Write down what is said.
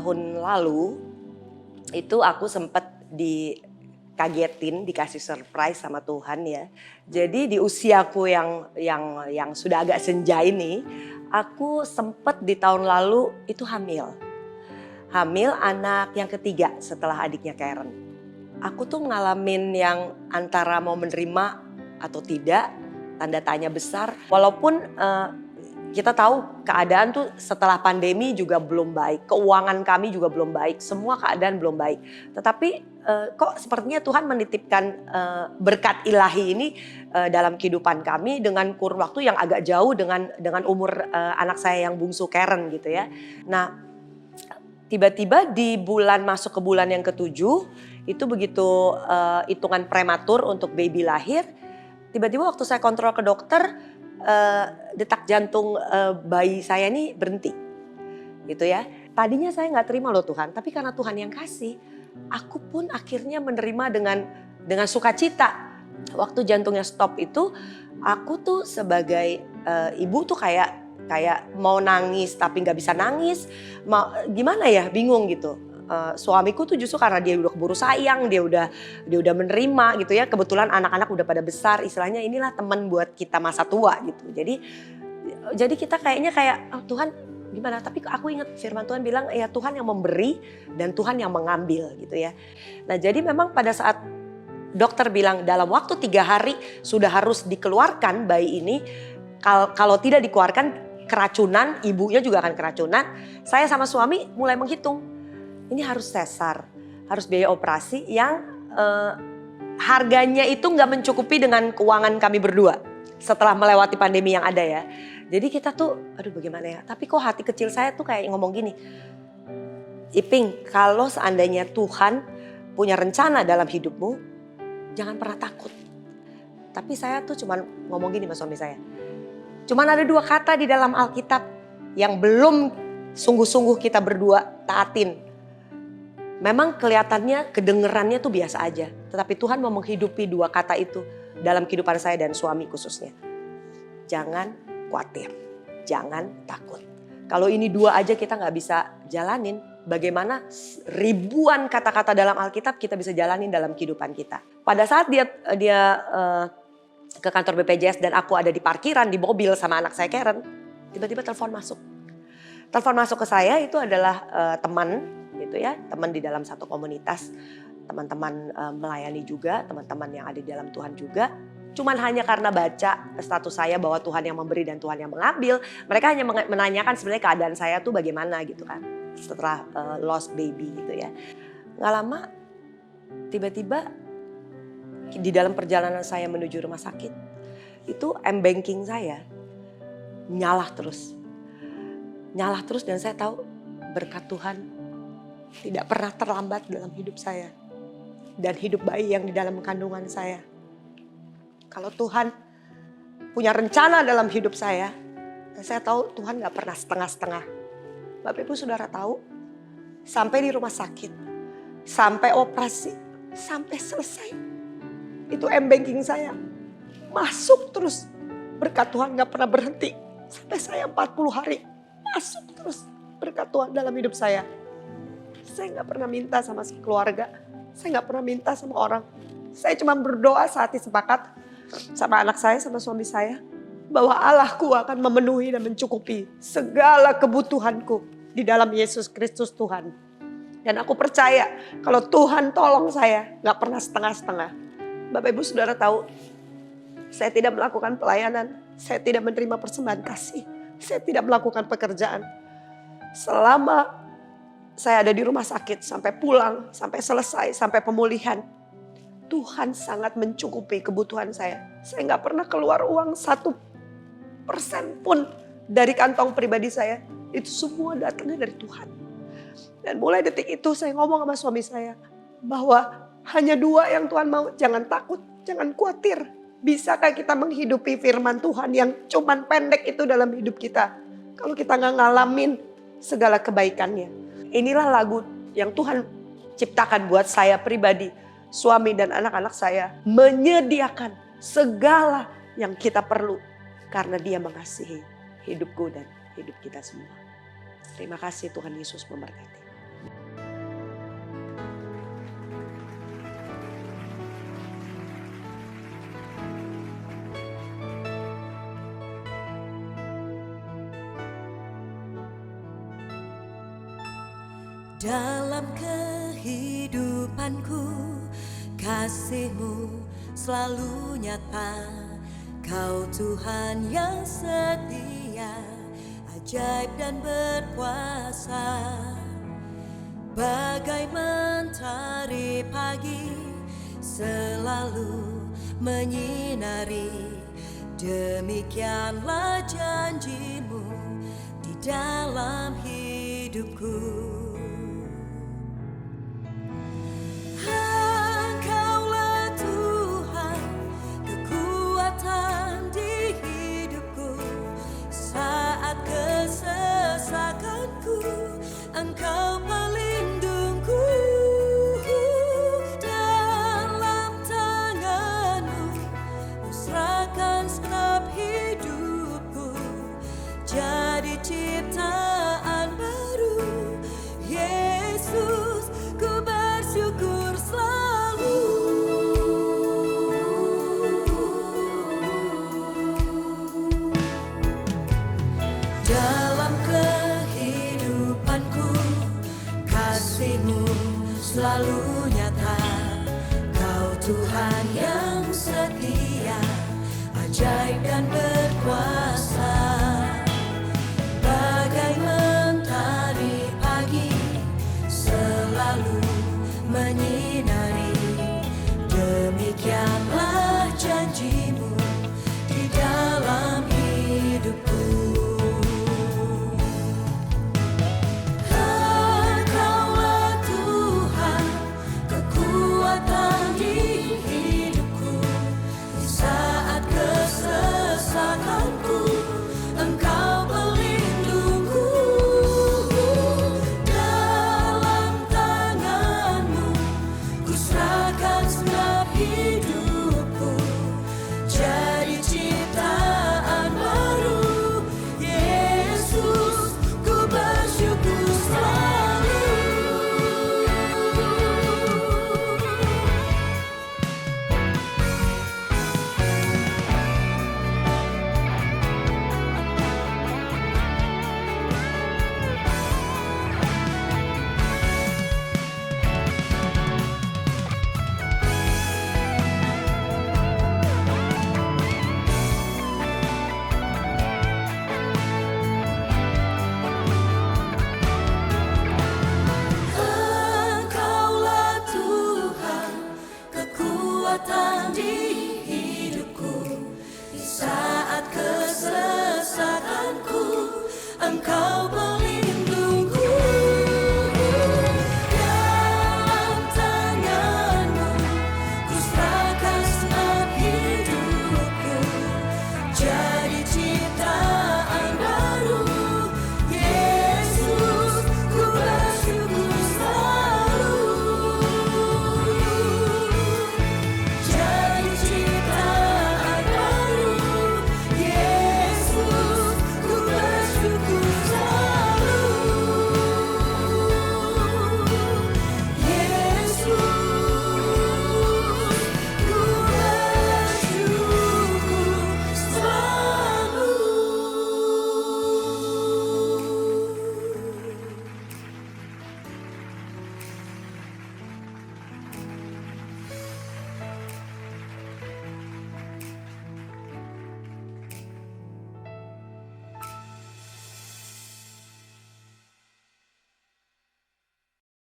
tahun lalu itu aku sempat dikagetin, dikasih surprise sama Tuhan ya. Jadi di usiaku yang sudah agak senja ini, aku sempat di tahun lalu itu hamil. Hamil anak yang ketiga setelah adiknya Karen. Aku tuh ngalamin yang antara mau menerima atau tidak, tanda tanya besar. Walaupun kita tahu keadaan tuh setelah pandemi juga belum baik, keuangan kami juga belum baik, semua keadaan belum baik. Tetapi kok sepertinya Tuhan menitipkan berkat ilahi ini dalam kehidupan kami dengan kurun waktu yang agak jauh dengan umur anak saya yang bungsu Karen gitu ya. Nah, tiba-tiba di bulan masuk ke bulan yang ketujuh, itu begitu hitungan prematur untuk baby lahir, tiba-tiba waktu saya kontrol ke dokter, detak jantung bayi saya ini berhenti, gitu ya. Tadinya saya nggak terima loh Tuhan, tapi karena Tuhan yang kasih, aku pun akhirnya menerima dengan sukacita. Waktu jantungnya stop itu, aku tuh sebagai ibu tuh kayak mau nangis tapi nggak bisa nangis, gimana ya, bingung gitu. Suamiku tuh justru karena dia udah keburu sayang, dia udah menerima gitu ya. Kebetulan anak-anak udah pada besar, istilahnya inilah teman buat kita masa tua gitu. Jadi kita kayaknya oh, Tuhan gimana? Tapi aku ingat firman Tuhan bilang ya Tuhan yang memberi dan Tuhan yang mengambil gitu ya. Nah jadi memang pada saat dokter bilang dalam waktu 3 hari sudah harus dikeluarkan bayi ini. Kalau tidak dikeluarkan keracunan, ibunya juga akan keracunan. Saya sama suami mulai menghitung. Ini harus sesar, harus biaya operasi yang harganya itu nggak mencukupi dengan keuangan kami berdua setelah melewati pandemi yang ada ya. Jadi kita tuh, aduh bagaimana ya. Tapi kok hati kecil saya tuh kayak ngomong gini, Iping, kalau seandainya Tuhan punya rencana dalam hidupmu, jangan pernah takut. Tapi saya tuh cuman ngomong gini sama suami saya. Cuman ada 2 kata di dalam Alkitab yang belum sungguh-sungguh kita berdua taatin. Memang kelihatannya, kedengerannya tuh biasa aja. Tetapi Tuhan mau menghidupi 2 kata itu dalam kehidupan saya dan suami khususnya. Jangan khawatir, jangan takut. Kalau ini 2 aja kita gak bisa jalanin, bagaimana ribuan kata-kata dalam Alkitab kita bisa jalanin dalam kehidupan kita. Pada saat dia ke kantor BPJS dan aku ada di parkiran, di mobil sama anak saya Karen, tiba-tiba telepon masuk. Telepon masuk ke saya itu adalah teman gitu ya, teman di dalam satu komunitas, teman-teman melayani juga, teman-teman yang ada di dalam Tuhan juga. Cuman hanya karena baca status saya bahwa Tuhan yang memberi dan Tuhan yang mengambil, mereka hanya menanyakan sebenarnya keadaan saya tuh bagaimana gitu kan, setelah lost baby gitu ya. Nggak lama, tiba-tiba di dalam perjalanan saya menuju rumah sakit, itu M-banking saya nyala terus dan saya tahu berkat Tuhan tidak pernah terlambat dalam hidup saya dan hidup bayi yang di dalam kandungan saya. Kalau Tuhan punya rencana dalam hidup saya, dan saya tahu Tuhan gak pernah setengah-setengah. Bapak Ibu Saudara tahu, sampai di rumah sakit, sampai operasi, sampai selesai, itu M-banking saya masuk terus. Berkat Tuhan gak pernah berhenti. Sampai saya 40 hari masuk terus berkat Tuhan dalam hidup saya. Saya gak pernah minta sama keluarga. Saya gak pernah minta sama orang. Saya cuma berdoa saat sepakat sama anak saya, sama suami saya, bahwa Allahku akan memenuhi dan mencukupi segala kebutuhanku di dalam Yesus Kristus Tuhan. Dan aku percaya kalau Tuhan tolong saya, gak pernah setengah-setengah. Bapak Ibu Saudara tahu, saya tidak melakukan pelayanan, saya tidak menerima persembahan kasih, saya tidak melakukan pekerjaan. Selama saya ada di rumah sakit, sampai pulang, sampai selesai, sampai pemulihan, Tuhan sangat mencukupi kebutuhan saya. Saya gak pernah keluar uang 1% pun dari kantong pribadi saya. Itu semua datangnya dari Tuhan. Dan mulai detik itu saya ngomong sama suami saya, bahwa hanya 2 yang Tuhan mau, jangan takut, jangan khawatir. Bisakah kita menghidupi firman Tuhan yang cuman pendek itu dalam hidup kita, kalau kita gak ngalamin segala kebaikannya. Inilah lagu yang Tuhan ciptakan buat saya pribadi, suami dan anak-anak saya, menyediakan segala yang kita perlu karena Dia mengasihi hidupku dan hidup kita semua. Terima kasih, Tuhan Yesus memberkati. Dalam kehidupanku, kasih-Mu selalu nyata. Kau Tuhan yang setia, ajaib dan berkuasa. Bagai mentari pagi, selalu menyinari. Demikianlah janji-Mu di dalam hidupku. Engkaulah Tuhan, kekuatan di hidupku. Saat kesesakanku, Engkau pelindungku. Dalam tangan-Mu Ku serahkan segenap hidupku, jadi ciptaan baru. Yesus, ku bersyukur selalu. Dalam kehidupanku, kasih-Mu selalu nyata. Kau Tuhan yang setia, ajaib dan berkuasa. Bagai mentari pagi, selalu menyinari. Demikianlah janji-Mu di dalam hidupku. Engkaulah Tuhan, kekuatan di hidupku. Di saat kesesakanku, Engkau pelindungku. Dalam tangan-Mu ku serahkan segenap hidupku, jadi ciptaan baru. Yesus, ku bersyukur selalu. Engkaulah Tuhan, kekuatan di hidupku. Di saat kesesakanku, Engkau